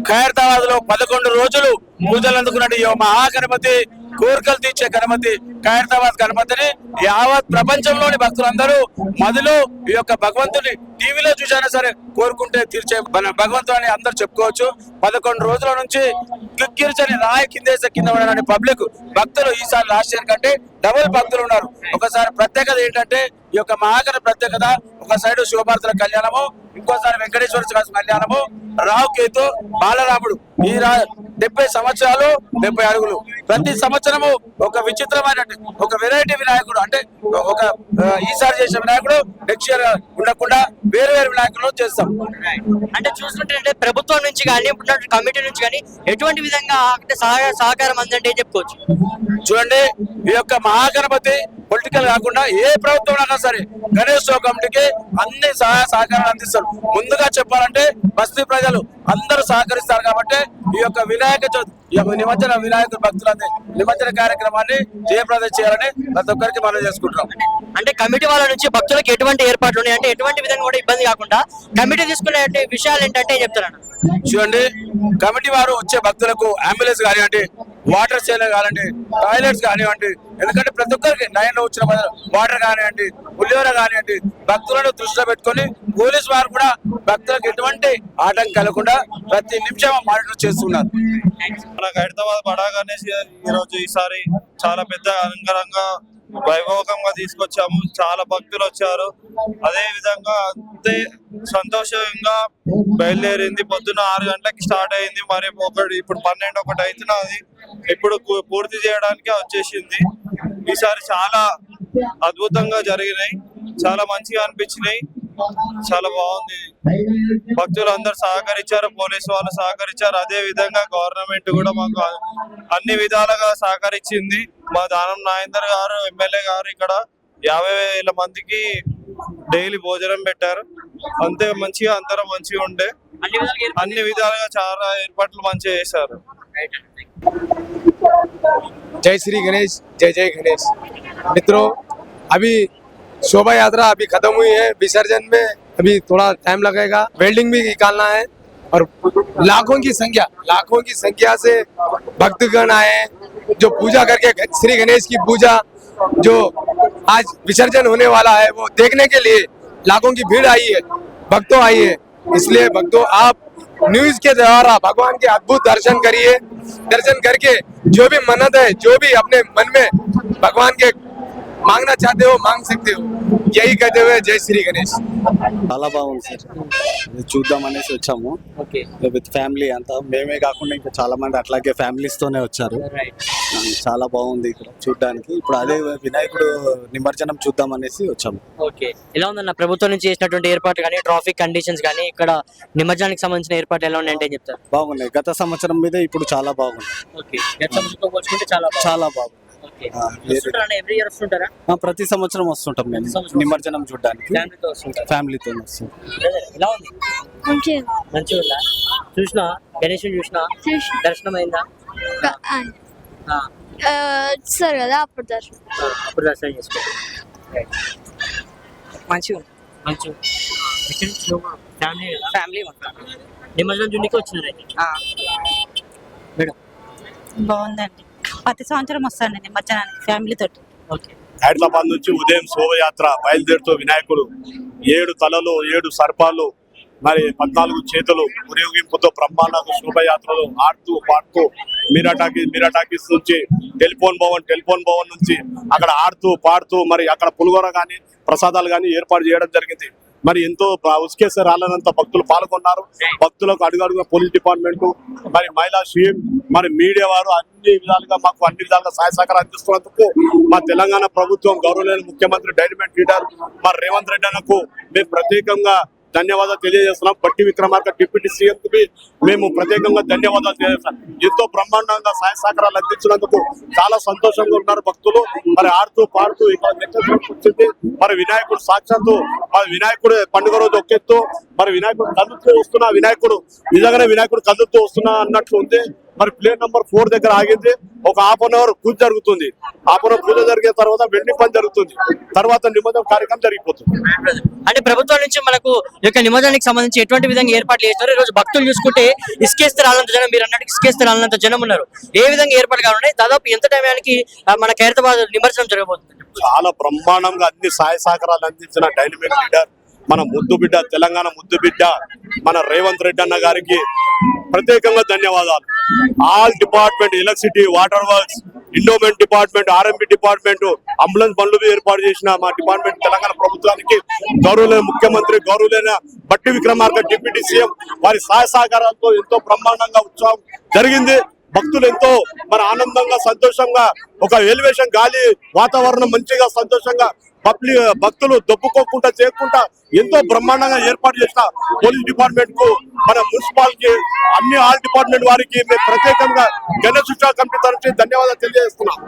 ఖైరతాబాద్ లో 11 రోజులు పూజలు అందుకున్నట్టు ఈ మహాగణపతి కోరికలు తీర్చే గణపతి ఖైరతాబాద్ గణపతిని యావత్ ప్రపంచంలోని భక్తులందరూ మొదలు ఈ యొక్క భగవంతుని టీవీలో చూసినా సరే కోరుకుంటే తీర్చే భగవంతుడు అని అందరూ చెప్పుకోవచ్చు. 11 రోజుల నుంచి కిక్కిరిచని రాయి కిందేసే కింద పడిన పబ్లిక్ భక్తులు ఈసారి లాస్ట్ ఇయర్ కంటే డబుల్ భక్తులు ఉన్నారు. ఒకసారి ప్రత్యేకత ఏంటంటే ఈ యొక్క మహాగణ ప్రత్యేకత, ఒక సైడ్ శివభారతుల కళ్యాణము, ఇంకోసారి వెంకటేశ్వర స్వామి కళ్యాణము, రావుకేతు బాలరాముడు ఈ 70 సంవత్సరాలు 70 అడుగులు. ప్రతి సంవత్సరము ఒక విచిత్రమైన ఒక వెరైటీ వినాయకుడు, అంటే ఒక ఈసారి చేసిన వినాయకుడు నెక్స్ట్ ఇయర్ ఉండకుండా వేరు వేరు వినాయకులు చేస్తాం. అంటే చూస్తుంటే ప్రభుత్వం నుంచి కానీ కమిటీ నుంచి కానీ ఎటువంటి విధంగా అంటే సహకారం అందంటే ఏం చెప్పుకోవచ్చు? చూడండి, ఈ యొక్క మహాగణపతి పొలిటికల్ కాకుండా ఏ ప్రభుత్వం అయినా సరే గణేశోత్సవ కమిటీకి అన్ని సహాయ సహకారాలు అందిస్తారు. ముందుగా చెప్పాలంటే బస్తీ ప్రజలు అందరూ సహకరిస్తారు కాబట్టి ఈ యొక్క వినాయక చవితి, ఈ యొక్క నిమజ్జన వినాయక భక్తులందరి నిమజ్జన కార్యక్రమాన్ని జయప్రదం చేయాలని ప్రతి ఒక్కరికి మనం చేసుకుంటున్నాం. అంటే కమిటీ వాళ్ళ నుంచి భక్తులకు ఎటువంటి ఏర్పాట్లు ఉన్నాయి, అంటే ఎటువంటి విధంగా కూడా ఇబ్బంది కాకుండా కమిటీ తీసుకునే విషయాలు ఏంటంటే చెప్తారన్న. చూడండి, కమిటీ వారు వచ్చే భక్తులకు అంబులెన్స్ కానివ్వండి, వాటర్ సేల్ కానివ్వండి, టాయిలెట్స్ కానివ్వండి, ఎందుకంటే ప్రతి ఒక్కరికి లైన్ లో వచ్చిన వాటర్ కానివ్వండి, పులిహోర కానివ్వండి, భక్తులను దృష్టిలో పెట్టుకొని పోలీసు వారు కూడా భక్తులకు ఎటువంటి ఆటంకం కలగకుండా ప్రతి నిమిషం మానిటర్ చేస్తున్నారు. మన ఖైరతాబాద్ బడా గణేష్ ఈరోజు ఈసారి చాలా పెద్ద అంగరంగా వైభవంగా తీసుకొచ్చాము. చాలా భక్తులు వచ్చారు. అదే విధంగా అంతే సంతోషంగా బయలుదేరింది. పొద్దున్న 6 గంటలకి స్టార్ట్ అయింది. మరి ఇప్పుడు 12-1 అవుతున్నది. ఇప్పుడు పూర్తి చేయడానికి వచ్చేసింది. ఈసారి చాలా అద్భుతంగా జరిగినాయి, చాలా మంచిగా అనిపించినాయి, చాలా బాగుంది. భక్తులు అందరు సహకరించారు, పోలీసు వాళ్ళు సహకరించారు. అదే విధంగా గవర్నమెంట్ కూడా మాకు అన్ని విధాలుగా సహకరించింది. మా దానం నాగేందర్ గారు ఎమ్మెల్యే గారు ఇక్కడ 50,000 మందికి డైలీ భోజనం పెట్టారు. అంతే మంచిగా అందరం మంచిగా ఉండే, అన్ని విధాలుగా చాలా ఏర్పాట్లు మంచిగా చేశారు. जय श्री गणेश, जय जय गणेश। मित्रों, अभी शोभा यात्रा अभी खत्म हुई है। विसर्जन में अभी थोड़ा टाइम लगेगा, वेल्डिंग भी निकालना है और लाखों की संख्या से भक्तगण आए जो पूजा करके श्री गणेश की पूजा जो आज विसर्जन होने वाला है वो देखने के लिए लाखों की भीड़ आई है, भक्तों आई है। इसलिए भक्तों, आप न्यूज के द्वारा भगवान के अद्भुत दर्शन करिए। दर्शन करके जो भी मन्नत है, जो भी अपने मन में भगवान के मांगना चाहते हो मांग सकते हो। यही कहते हुए जय श्री गणेश। చాలా బాగుంది సార్, చూద్దాం అనేసి వచ్చాము విత్ ఫ్యామిలీ అంతా. మేమే కాకుండా ఇంకా చాలా మంది అట్లాగే ఫ్యామిలీస్ తోనే వచ్చారు. చాలా బాగుంది ఇక్కడ చూడడానికి. ఇప్పుడు అదే వినాయకుడు నిమజ్జనం చూద్దాం అనేసి వచ్చాము. ఓకే, ఎలా ఉందన్న ప్రభుత్వం నుంచి చేసినటువంటి ఏర్పాట్లు కానీ, ట్రాఫిక్ కండిషన్స్ కానీ, ఇక్కడ నిమజ్జనానికి సంబంధించిన ఏర్పాట్లు ఎలా ఉన్నాయంటే చెప్తారు? బాగున్నాయి. గత సంవత్సరం మీద ఇప్పుడు చాలా బాగుంది. ఓకే, గత సంవత్సరంతో పోల్చుకుంటే చాలా బాగుంది. ఎవ్రీ ఇయర్ వస్తుంటారా? ప్రతి సంవత్సరం వస్తుంటాం మేము నిమజ్జనం చూడడానికి, ఫ్యామిలీతో వస్తాం. ఎలా ఉంది? మంచిగా ఉందా? చూసినా గణేశుని చూసినా దర్శనం అయిందా? సార్ కదా అప్పుడు దర్శనం చేసుకోండి. మంచిగా ఫ్యామిలీ నిమజ్జనం చూడడానికి వచ్చినారు మేడం? బాగుందండి. ప్రతి సంవత్సరం వస్తాను నిమజ్జనానికి ఫ్యామిలీ తోటి. ఓకే, హైదరాబాద్ నుంచి ఉదయం శోభయాత్ర బయలుదేరుతూ వినాయకుడు 7 తలలు 7 సర్పాలు మరి 14 చేతులు ఊరేగింపుతో బ్రహ్మాండంగా శోభయాత్రలు ఆడుతూ పాడుతూ మీరాటాకీస్ నుంచి టెలిఫోన్ భవన్ నుంచి అక్కడ ఆడుతూ పాడుతూ మరి అక్కడ పులిగోర కానీ ప్రసాదాలు కానీ ఏర్పాటు చేయడం జరిగింది. మరి ఎంతో ఉస్కేసే రాళ్ళనంత భక్తులు పాల్గొన్నారు. భక్తులకు అడుగడుగున పోలీస్ డిపార్ట్మెంట్, మరి మహిళా సీఎం, మరి మీడియా వారు అన్ని విధాలుగా సహాయ సహకారం అందిస్తున్నందుకు మా తెలంగాణ ప్రభుత్వం, గౌరవనీయ ముఖ్యమంత్రి డైనమిక్ లీడర్ మరి రేవంత్ రెడ్డి అన్నకు మేము ప్రత్యేకంగా ధన్యవాదాలు తెలియజేస్తున్నాం. బట్టి విక్రమార్క డిప్యూటీ సీఎం కి మేము ప్రత్యేకంగా ధన్యవాదాలు తెలియజేస్తాం. ఎంతో బ్రహ్మాండంగా సహాయ సహకారాలు అందించినందుకు చాలా సంతోషంగా ఉన్నారు భక్తులు. మరి ఆడుతూ పాడుతూ ఇక్కడ వచ్చింది. మరి వినాయకుడు సాక్షాత్తు మరి వినాయకుడు పండుగ రోజు ఒకెత్తు, మరి వినాయకుడు కదులుతూ వస్తున్నా, వినాయకుడు నిజంగానే వినాయకుడు కదులుతూ వస్తున్నా అన్నట్లు ఉంది. మరి ప్లేన్ నంబర్ 4 దగ్గర ఆగింది. ఒక హాఫ్ అన్ అవర్ పూజ జరుగుతుంది. హాఫ్ అన్ అవర్ పూజ జరిగిన తర్వాత వెండి పని జరుగుతుంది. తర్వాత నిమజ్జనం కార్యక్రమం జరిగిపోతుంది. అంటే ప్రభుత్వం నుంచి మనకు ఈ యొక్క నిమజ్జనానికి సంబంధించి ఎటువంటి విధంగా ఏర్పాట్లు చేస్తారు? ఈ రోజు భక్తులు చూసుకుంటే ఇసుకేస్తే రాలంత జనం, మీరు అన్నట్టు ఇసుకేస్తే రాలంత జనం ఉన్నారు. ఏ విధంగా ఏర్పాటు కావాలి? దాదాపు ఎంత టైంకి మన ఖైరతాబాద్ నిమజ్జనం జరగబోతుంది? చాలా బ్రహ్మాండంగా అన్ని సహాయ సహకారాలు అందించిన డైనమిక్ లీడర్ మన ముద్దు బిడ్డ, తెలంగాణ ముద్దు బిడ్డ మన రేవంత్ రెడ్డి అన్న గారికి ప్రత్యేకంగా ధన్యవాదాలు. All department, electricity, water works, endowment department, RMP department, ambulance బండ్లు ఏర్పాటు చేసిన మా డిపార్ట్మెంట్ తెలంగాణ ప్రభుత్వానికి, గౌరవులైన ముఖ్యమంత్రి, గౌరవులైన బట్టి విక్రమార్క డిప్యూటీ సీఎం వారి సహాయ సహకారాలతో ఎంతో బ్రహ్మాండంగా ఉత్సవం జరిగింది. భక్తులు ఎంతో మన ఆనందంగా, సంతోషంగా, ఒక ఎలివేషన్ గాలి వాతావరణం మంచిగా సంతోషంగా భక్తులు దొబ్బుకోకుండా చేయకుండా ఎంతో బ్రహ్మాండంగా ఏర్పాటు చేసిన పోలీస్ డిపార్ట్మెంట్ కు, మన మున్సిపాలిటీ, అన్ని ఆల్ డిపార్ట్మెంట్ వారికి మేము ప్రత్యేకంగా గణేష్ ఉత్సవ కమిటీ తరఫు ధన్యవాదాలు తెలియజేస్తున్నాం.